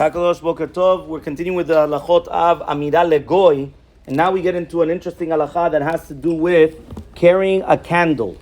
Chakadosh Boker Tov. We're continuing with the halachot of Amira LeGoy, and now we get into an interesting halacha that has to do with carrying a candle.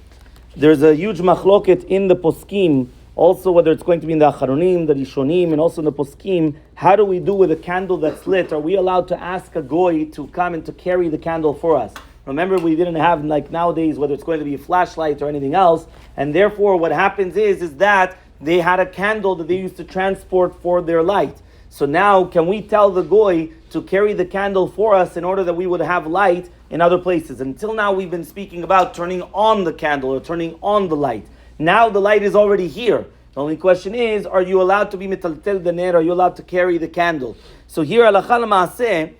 There's a huge machloket in the poskim, also whether it's going to be in the acharonim, the rishonim, and also in the poskim. How do we do with a candle that's lit? Are we allowed to ask a goy to come and to carry the candle for us? Remember, we didn't have, like nowadays, whether it's going to be a flashlight or anything else, and therefore what happens is that they had a candle that they used to transport for their light. So now, can we tell the goy to carry the candle for us in order that we would have light in other places? Until now, we've been speaking about turning on the candle or turning on the light. Now the light is already here. The only question is, are you allowed to be metaltel dener? Are you allowed to carry the candle? So here, halacha l'maaseh,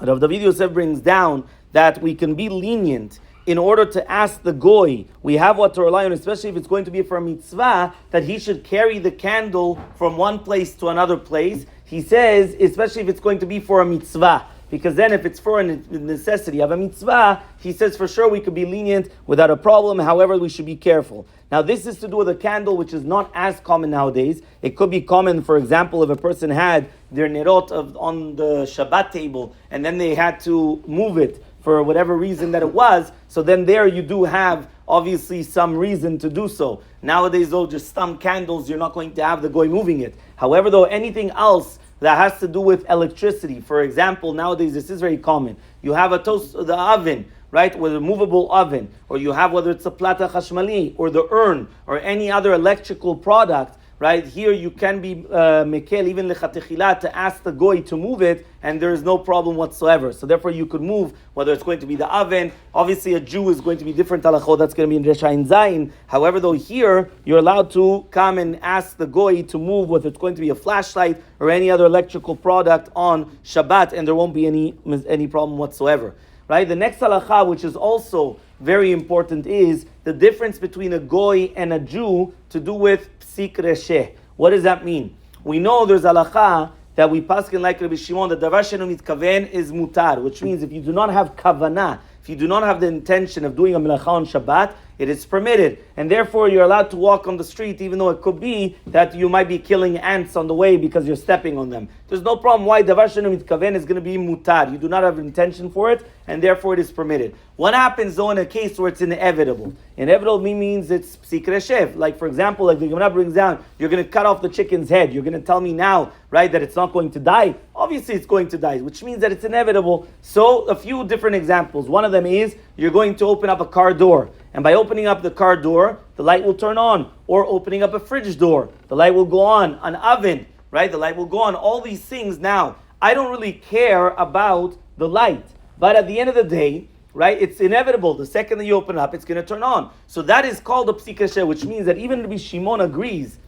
Rav David Yosef brings down that we can be lenient in order to ask the goy. We have what to rely on, especially if it's going to be for a mitzvah, that he should carry the candle from one place to another place. He says, especially if it's going to be for a mitzvah, because then if it's for a necessity of a mitzvah, he says for sure we could be lenient without a problem. However, we should be careful. Now this is to do with a candle which is not as common nowadays. It could be common, for example, if a person had their nerot on the Shabbat table and then they had to move it for whatever reason that it was, so then there you do have obviously some reason to do so. Nowadays though, just some candles, you're not going to have the goy moving it. However though, anything else that has to do with electricity, for example, nowadays this is very common. You have the oven, right, with a movable oven, or you have whether it's a plata chashmali, or the urn, or any other electrical product, right, here you can be mekel, even lechatechila, to ask the goy to move it, and there is no problem whatsoever. So therefore you could move, whether it's going to be the oven. Obviously a Jew is going to be different halachot, that's going to be in Recha and Zayin. However though, here you're allowed to come and ask the goy to move, whether it's going to be a flashlight or any other electrical product on Shabbat, and there won't be any problem whatsoever. Right? The next halacha, which is also very important, is the difference between a goy and a Jew to do with PsiK Recha. What does that mean? We know there's halacha that we paskin like Rabbi Shimon, that davar she'enu mitkaven is mutar, which means if you do not have kavanah, if you do not have the intention of doing a melacha on Shabbat, it is permitted. And therefore you're allowed to walk on the street, even though it could be that you might be killing ants on the way because you're stepping on them. There's no problem why davar she'enu mitkaven is going to be mutar. You do not have intention for it, and therefore it is permitted. What happens though in a case where it's inevitable? Inevitable means it's PsiK Recha. Like for example, like the Gemara brings down, you're going to cut off the chicken's head. You're going to tell me now, right, that it's not going to die? Obviously it's going to die, which means that it's inevitable. So a few different examples. One of them is you're going to open up a car door, and by opening up the car door, the light will turn on. Or opening up a fridge door, the light will go on. An oven, right, the light will go on. All these things now, I don't really care about the light, but at the end of the day, right, it's inevitable. The second that you open up, it's going to turn on. So that is called a PsiK Recha, which means that even Rabbi Shimon agrees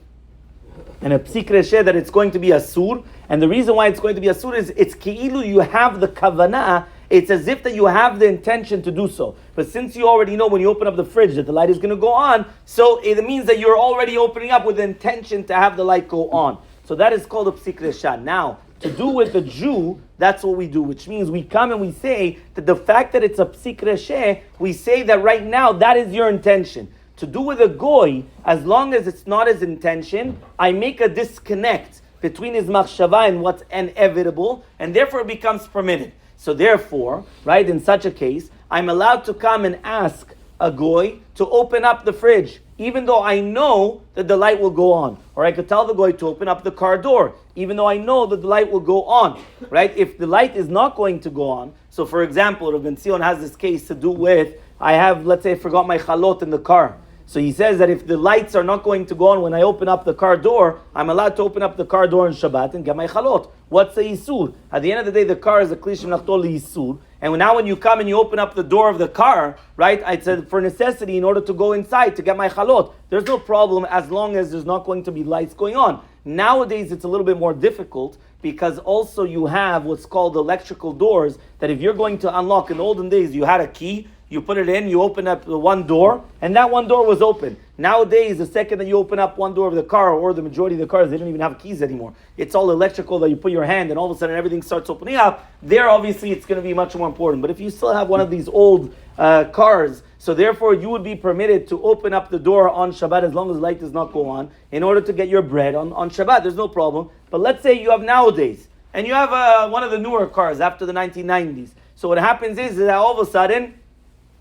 and a PsiK Recha that it's going to be asur. And the reason why it's going to be asur is it's ki'ilu, you have the kavanah. It's as if that you have the intention to do so. But since you already know when you open up the fridge that the light is going to go on, so it means that you're already opening up with the intention to have the light go on. So that is called a PsiK Recha. Now, to do with the Jew, that's what we do, which means we come and we say that the fact that it's a PsiK Recha, we say that right now that is your intention. To do with a goy, as long as it's not his intention, I make a disconnect between his machshava and what's inevitable, and therefore it becomes permitted. So therefore, right, in such a case, I'm allowed to come and ask a goy to open up the fridge, even though I know that the light will go on. Or I could tell the goy to open up the car door, even though I know that the light will go on. Right? If the light is not going to go on, so for example, Rabbi Zion has this case to do with, I have, let's say I forgot my chalot in the car. So he says that if the lights are not going to go on when I open up the car door, I'm allowed to open up the car door on Shabbat and get my chalot. What's the isur? At the end of the day, the car is a klish melachtol isur. And now when you come and you open up the door of the car, right, I said for necessity in order to go inside to get my chalot. There's no problem as long as there's not going to be lights going on. Nowadays, it's a little bit more difficult because also you have what's called electrical doors that if you're going to unlock, in the olden days, you had a key, you put it in, you open up the one door, and that one door was open. Nowadays, the second that you open up one door of the car, or the majority of the cars, they don't even have keys anymore. It's all electrical that you put your hand, and all of a sudden everything starts opening up. There, obviously, it's going to be much more important. But if you still have one of these old cars, so therefore you would be permitted to open up the door on Shabbat as long as the light does not go on in order to get your bread on Shabbat. There's no problem. But let's say you have nowadays, and you have one of the newer cars after the 1990s. So what happens is that all of a sudden,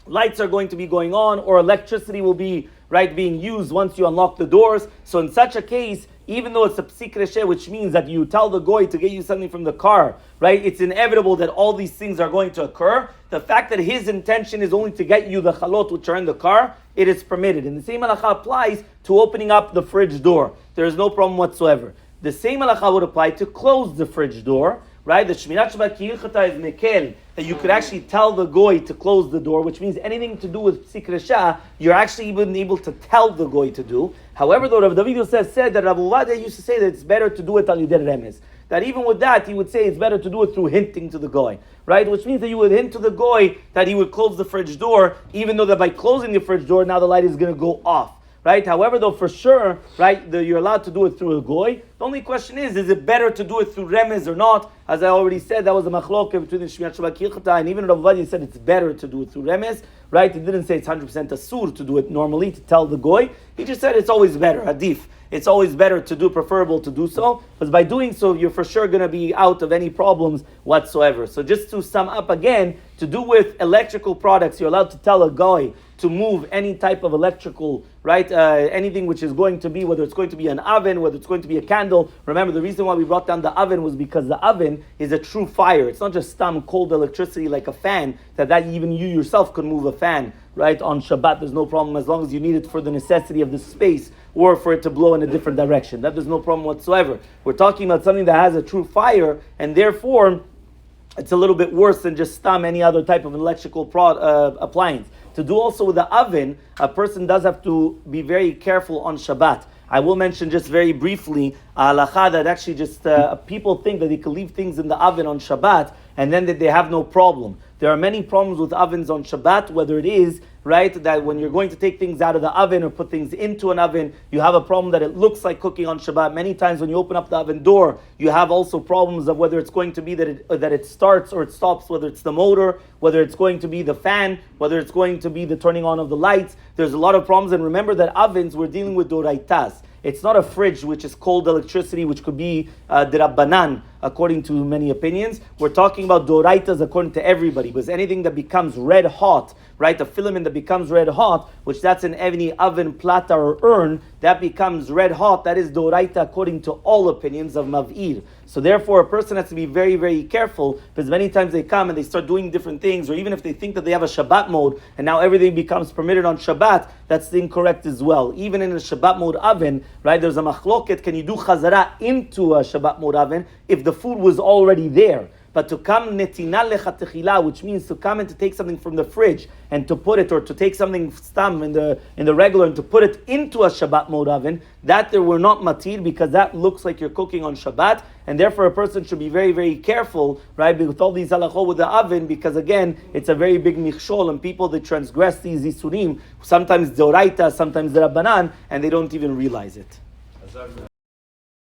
lights are going to be going on, or electricity will be being used once you unlock the doors. So in such a case, even though it's a PsiK Recha, which means that you tell the goy to get you something from the car, right? It's inevitable that all these things are going to occur. The fact that his intention is only to get you the chalot which are in the car, it is permitted. And the same halacha applies to opening up the fridge door. There is no problem whatsoever. The same halacha would apply to close the fridge door, right? The Shmirat Shabbat ki Hilchot is mekel, that you could actually tell the goy to close the door, which means anything to do with PsiK Recha, you're actually even able to tell the goy to do. However, though Rav David Yosef said that Rav Uvadia used to say that it's better to do it al yidei remez. That even with that, he would say it's better to do it through hinting to the goy, right? Which means that you would hint to the goy that he would close the fridge door, even though that by closing the fridge door, now the light is going to go off. Right? However, though, for sure, right, you're allowed to do it through a goy. The only question is it better to do it through remez or not? As I already said, that was a machlok between the Shmirat Shabbat ki Hilchot, and even Rav Uvadia said it's better to do it through remez, right? He didn't say it's 100% asur to do it normally, to tell the goy. He just said it's always better, hadif. It's always better to do, preferable to do so, because by doing so, you're for sure going to be out of any problems whatsoever. So just to sum up again, to do with electrical products, you're allowed to tell a goy to move any type of electrical, right? Anything which is going to be, whether it's going to be an oven, whether it's going to be a candle. Remember, the reason why we brought down the oven was because the oven is a true fire. It's not just some cold electricity like a fan, that even you yourself could move a fan, right? On Shabbat, there's no problem as long as you need it for the necessity of the space or for it to blow in a different direction. That there's no problem whatsoever. We're talking about something that has a true fire, and therefore, it's a little bit worse than just any other type of electrical appliance. To do also with the oven, a person does have to be very careful on Shabbat. I will mention just very briefly halacha that actually just people think that they can leave things in the oven on Shabbat and then that they have no problem. There are many problems with ovens on Shabbat, whether it is, right, that when you're going to take things out of the oven or put things into an oven, you have a problem that it looks like cooking on Shabbat. Many times when you open up the oven door, you have also problems of whether it's going to be that it starts or it stops, whether it's the motor, whether it's going to be the fan, whether it's going to be the turning on of the lights. There's a lot of problems, and remember that ovens, we're dealing with doraitas. It's not a fridge, which is cold electricity, which could be derabbanan, according to many opinions. We're talking about doraitas according to everybody, because anything that becomes red hot, right, a filament that becomes red hot, which that's an any oven, plata, or urn, that becomes red hot, that is doraita according to all opinions of mav'ir. So therefore, a person has to be very, very careful, because many times they come and they start doing different things, or even if they think that they have a Shabbat mode, and now everything becomes permitted on Shabbat, that's incorrect as well. Even in a Shabbat mode oven, right, there's a machloket, can you do chazara into a Shabbat mode oven if the food was already there? But to come netina lechatechila, which means to come and to take something from the fridge and to put it, or to take something stam in the regular and to put it into a Shabbat mode oven, that there were not matir, because that looks like you're cooking on Shabbat, and therefore a person should be very, very careful, right, with all these halachot with the oven, because again, it's a very big michshol, and people that transgress these isurim, sometimes deoraita, sometimes the rabbanan, and they don't even realize it.